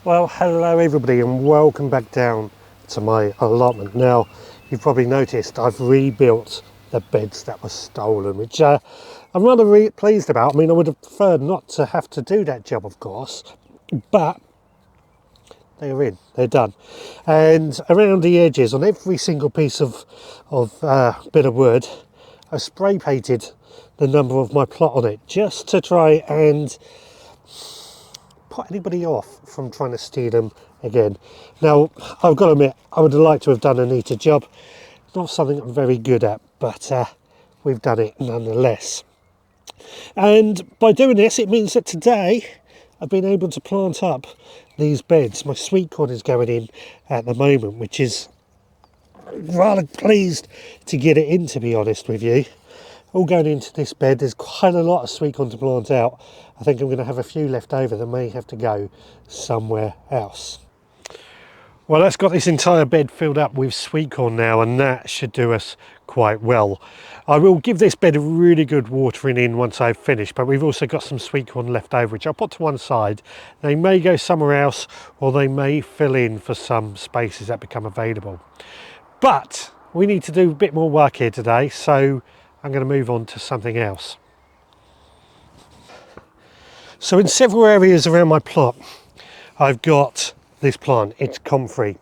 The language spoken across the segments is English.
Well, hello everybody and welcome back down to my allotment. Now, you've probably noticed I've rebuilt the beds that were stolen, which I'm rather pleased about. I mean, I would have preferred not to have to do that job, of course, but they're in, they're done. And around the edges, on every single piece of bit of wood, I spray painted the number of my plot on it, just to try and put anybody off from trying to steal them again. Now, I've got to admit, I would have liked to have done a neater job. It's not something I'm very good at, but we've done it nonetheless. And by doing this, it means that today I've been able to plant up these beds. My sweetcorn is going in at the moment, which is rather pleased to get it in, to be honest with you. All going into this bed. There's quite a lot of sweetcorn to plant out. I think I'm going to have a few left over that may have to go somewhere else. Well, that's got this entire bed filled up with sweetcorn now, and that should do us quite well. I will give this bed a really good watering in once I've finished, but we've also got some sweetcorn left over, which I'll put to one side. They may go somewhere else, or they may fill in for some spaces that become available. But we need to do a bit more work here today, so I'm going to move on to something else. So in several areas around my plot, I've got this plant. It's Comfrey.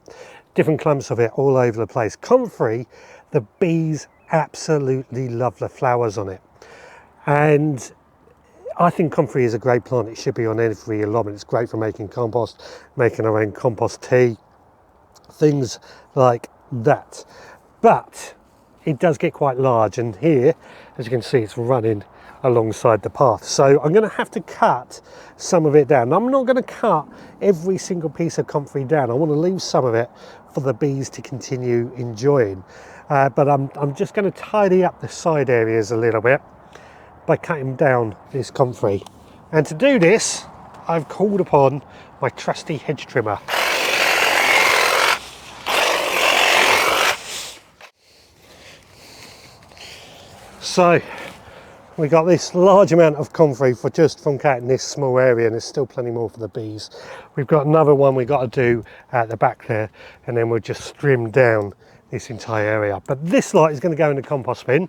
Different clumps of it all over the place. Comfrey, the bees absolutely love the flowers on it. And I think Comfrey is a great plant. It should be on every allotment. It's great for making compost, making our own compost tea, things like that. But it does get quite large, and here, as you can see, it's running alongside the path. So I'm going to have to cut some of it down. I'm not going to cut every single piece of comfrey down. I want to leave some of it for the bees to continue enjoying. But I'm just going to tidy up the side areas a little bit by cutting down this comfrey. And to do this, I've called upon my trusty hedge trimmer. So we got this large amount of comfrey from cutting this small area, and there's still plenty more for the bees. We've got another one we've got to do at the back there, and then we'll just trim down this entire area. But this lot is going to go in the compost bin.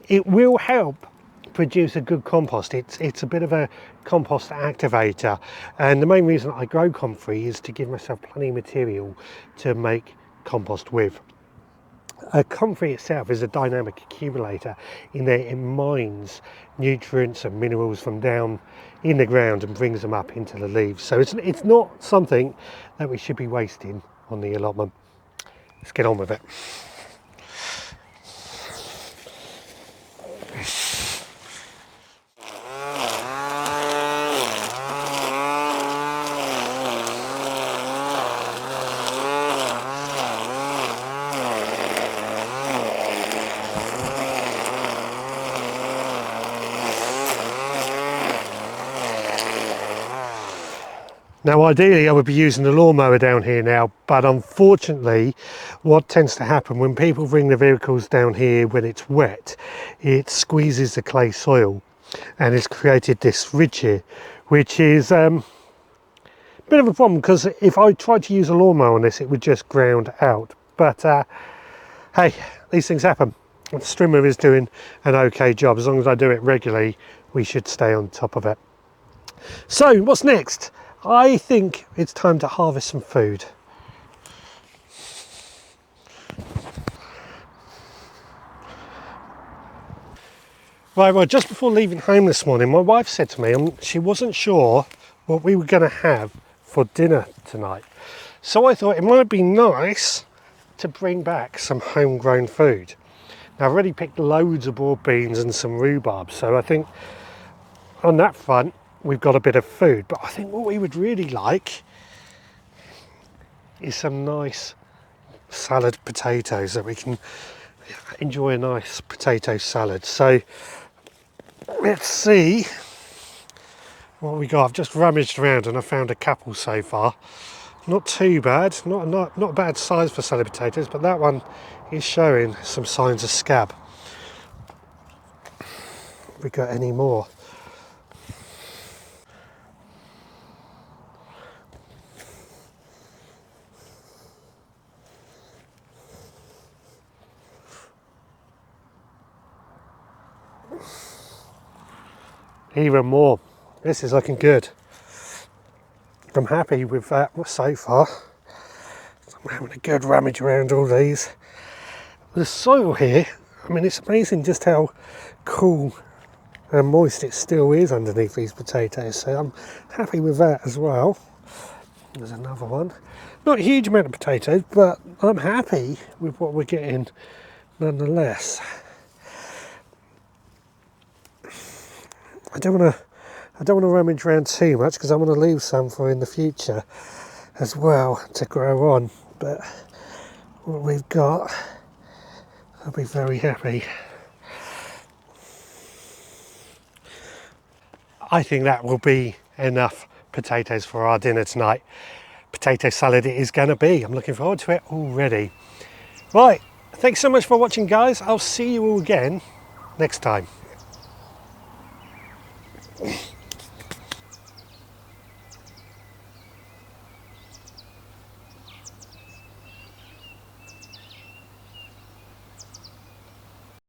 It will help produce a good compost. It's a bit of a compost activator, and the main reason I grow comfrey is to give myself plenty of material to make compost with. Comfrey itself is a dynamic accumulator in that it mines nutrients and minerals from down in the ground and brings them up into the leaves. So it's not something that we should be wasting on the allotment. Let's get on with it. Now ideally I would be using the lawnmower down here now, but unfortunately what tends to happen when people bring the vehicles down here when it's wet, it squeezes the clay soil and it's created this ridge here, which is a bit of a problem, because if I tried to use a lawnmower on this it would just ground out. But hey, these things happen. The trimmer is doing an okay job. As long as I do it regularly, we should stay on top of it. So what's next? I think it's time to harvest some food. Right, well, just before leaving home this morning, my wife said to me she wasn't sure what we were going to have for dinner tonight. So I thought it might be nice to bring back some homegrown food. Now, I've already picked loads of broad beans and some rhubarb, so I think on that front, we've got a bit of food. But I think what we would really like is some nice salad potatoes, that we can enjoy a nice potato salad. So let's see what we got. I've just rummaged around and I found a couple so far. Not too bad, not a bad size for salad potatoes, but that one is showing some signs of scab. Have we got any more? Even more. This is looking good. I'm happy with that so far. I'm having a good rummage around all these. The soil here, I mean, it's amazing just how cool and moist it still is underneath these potatoes, so I'm happy with that as well. There's another one. Not a huge amount of potatoes, but I'm happy with what we're getting nonetheless. I don't want to rummage around too much because I want to leave some for in the future as well to grow on, but what we've got, I'll be very happy. I think that will be enough potatoes for our dinner tonight. Potato salad it is going to be. I'm looking forward to it already. Right, thanks so much for watching, guys. I'll see you all again next time.